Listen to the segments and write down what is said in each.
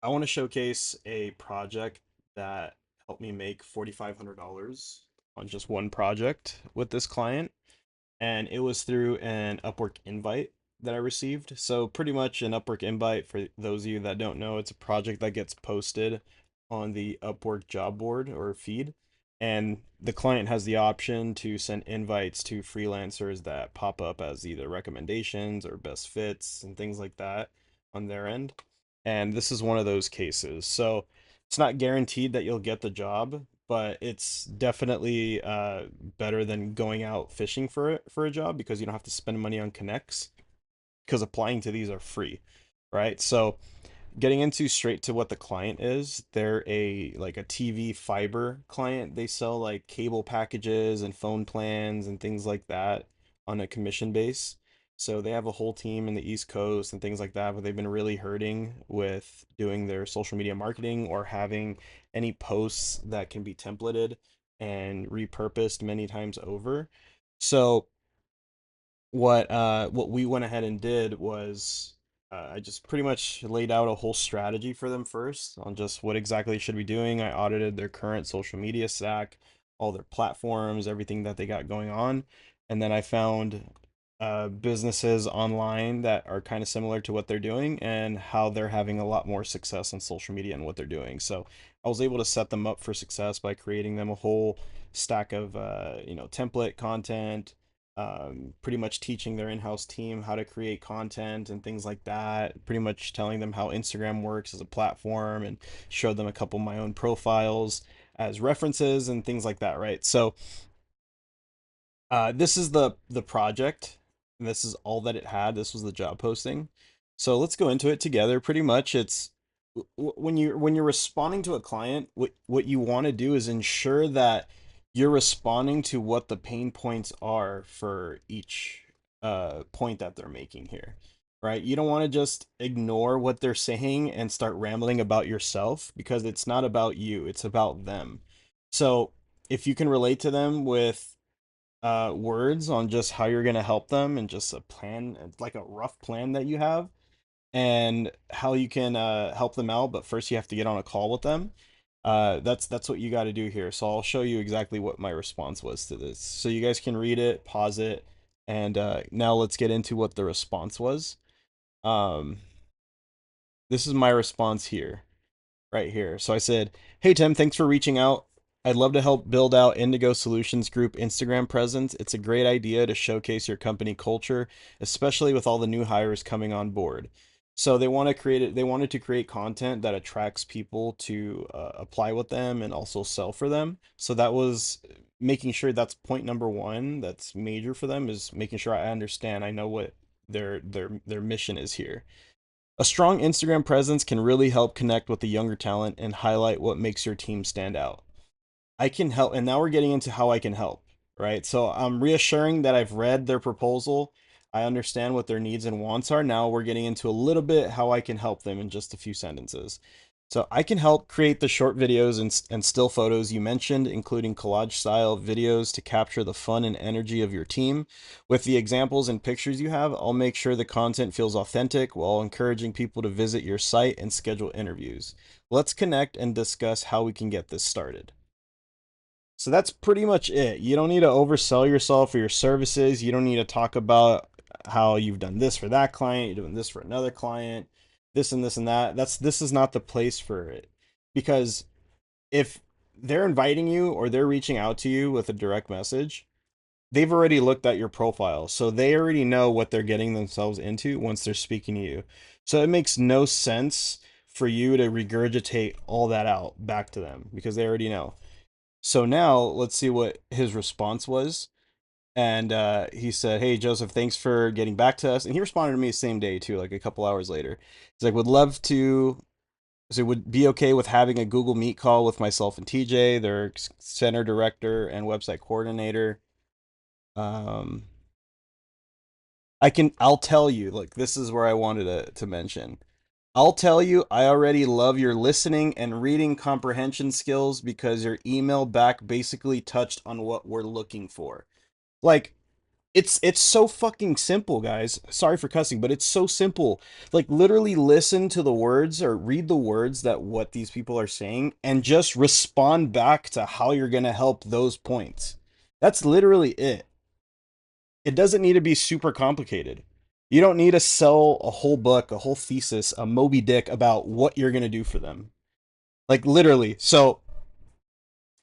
I want to showcase a project that helped me make $4,500 on just one project with this client. And it was through an Upwork invite that I received. So, pretty much an Upwork invite, for those of you that don't know, it's a project that gets posted on the Upwork job board or feed. And the client has the option to send invites to freelancers that pop up as either recommendations or best fits and things like that on their end. And this is one of those cases. So it's not guaranteed that you'll get the job, but it's definitely better than going out fishing for a job because you don't have to spend money on connects because applying to these are free, right? So getting into straight to what the client is, they're a TV fiber client. They sell like cable packages and phone plans and things like that on a commission base. So they have a whole team in the East Coast and things like that, but they've been really hurting with doing their social media marketing or having any posts that can be templated and repurposed many times over. So what we went ahead and did was I just pretty much laid out a whole strategy for them first on just what exactly they should be doing. I audited their current social media stack, all their platforms, everything that they got going on, and then I found businesses online that are kind of similar to what they're doing and how they're having a lot more success on social media and what they're doing. So I was able to set them up for success by creating them a whole stack of template content, pretty much teaching their in-house team how to create content and things like that, pretty much telling them how Instagram works as a platform and showed them a couple of my own profiles as references and things like that, right? So this is the project. And this is all that it had. This was the job posting. So let's go into it together. Pretty much, it's when you're responding to a client, what you want to do is ensure that you're responding to what the pain points are for each point that they're making here, right? You don't want to just ignore what they're saying and start rambling about yourself because it's not about you, it's about them. So if you can relate to them with words on just how you're going to help them and just a plan, like a rough plan that you have, and how you can help them out. But first, you have to get on a call with them. That's what you got to do here. So I'll show you exactly what my response was to this, so you guys can read it, pause it, and now let's get into what the response was. Um, this is my response here right here. So I said, "Hey Tim, thanks for reaching out. I'd love to help build out Indigo Solutions Group Instagram presence. It's a great idea to showcase your company culture, especially with all the new hires coming on board." So they wanted to create content that attracts people to apply with them and also sell for them. So that was making sure that's point number one. That's major for them, is making sure I understand, I know what their mission is here. A strong Instagram presence can really help connect with the younger talent and highlight what makes your team stand out. I can help, and now we're getting into how I can help, right? So I'm reassuring that I've read their proposal. I understand what their needs and wants are. Now we're getting into a little bit how I can help them in just a few sentences. So I can help create the short videos and still photos you mentioned, including collage style videos to capture the fun and energy of your team. With the examples and pictures you have, I'll make sure the content feels authentic while encouraging people to visit your site and schedule interviews. Let's connect and discuss how we can get this started. So that's pretty much it. You don't need to oversell yourself or your services. You don't need to talk about how you've done this for that client, you're doing this for another client, this and this and that. This is not the place for it. Because if they're inviting you or they're reaching out to you with a direct message, they've already looked at your profile. So they already know what they're getting themselves into once they're speaking to you. So it makes no sense for you to regurgitate all that out back to them because they already know. So now let's see what his response was. And he said, "Hey, Joseph, thanks for getting back to us." And he responded to me the same day, too, like a couple hours later. He's like, "Would love to, so would be okay with having a Google Meet call with myself and TJ, their center director and website coordinator. Um, I'll tell you, like, this is where I wanted to mention. I'll tell you, I already love your listening and reading comprehension skills because your email back basically touched on what we're looking for." Like, It's so fucking simple, guys. Sorry for cussing, but it's so simple. Like literally listen to the words or read the words that what these people are saying and just respond back to how you're going to help those points. That's literally it. It doesn't need to be super complicated. You don't need to sell a whole book, a whole thesis, a Moby Dick about what you're going to do for them. Like literally. So,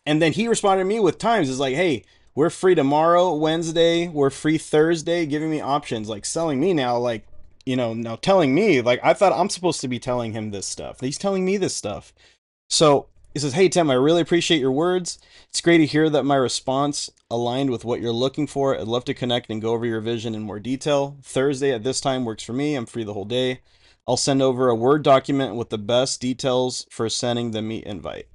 and then he responded to me with times. Is like, hey, we're free tomorrow, Wednesday. We're free Thursday, giving me options, like selling me now, like, now telling me, like, I thought I'm supposed to be telling him this stuff. He's telling me this stuff. So he says, hey, Tim, I really appreciate your words. It's great to hear that my response aligned with what you're looking for. I'd love to connect and go over your vision in more detail. Thursday at this time works for me. I'm free the whole day. I'll send over a Word document with the best details for sending the meet invite.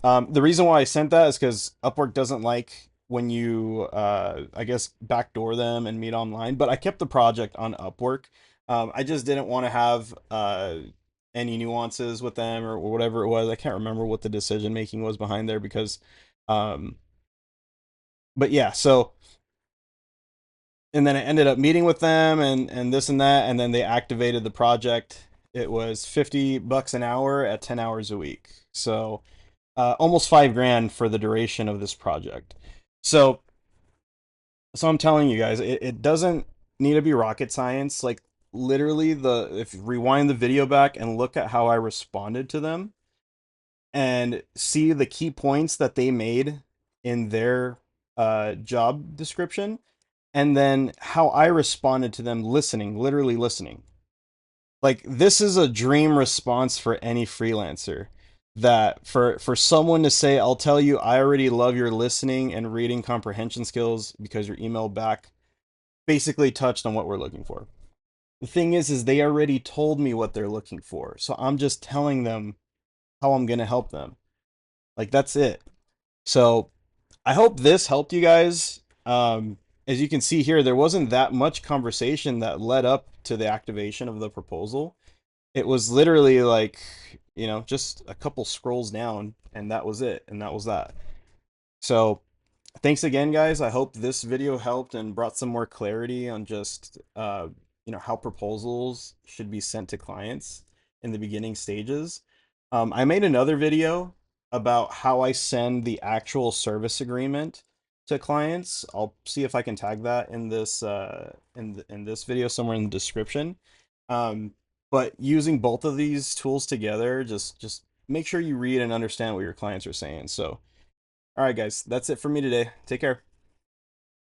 The reason why I sent that is because Upwork doesn't like when you, I guess, backdoor them and meet online. But I kept the project on Upwork. I just didn't want to have any nuances with them or whatever it was. I can't remember what the decision making was behind there because, um, but yeah. So and then I ended up meeting with them and this and that, and then they activated the project. It was $50 an hour at 10 hours a week. So almost 5 grand for the duration of this project. So, so I'm telling you guys, it doesn't need to be rocket science. Like literally, if you rewind the video back and look at how I responded to them and see the key points that they made in their job description, and then how I responded to them, listening, literally listening. Like this is a dream response for any freelancer, that for someone to say, I'll tell you, I already love your listening and reading comprehension skills because your email back basically touched on what we're looking for. The thing is they already told me what they're looking for, so I'm just telling them how I'm going to help them. Like that's it. So I hope this helped you guys. As you can see here, there wasn't that much conversation that led up to the activation of the proposal. It was literally like, just a couple scrolls down, and that was it, and that was that. So thanks again, guys. I hope this video helped and brought some more clarity on just how proposals should be sent to clients in the beginning stages. I made another video about how I send the actual service agreement to clients. I'll see if I can tag that in this in this video somewhere in the description. Um, but using both of these tools together, just make sure you read and understand what your clients are saying. So all right, guys, that's it for me today. Take care.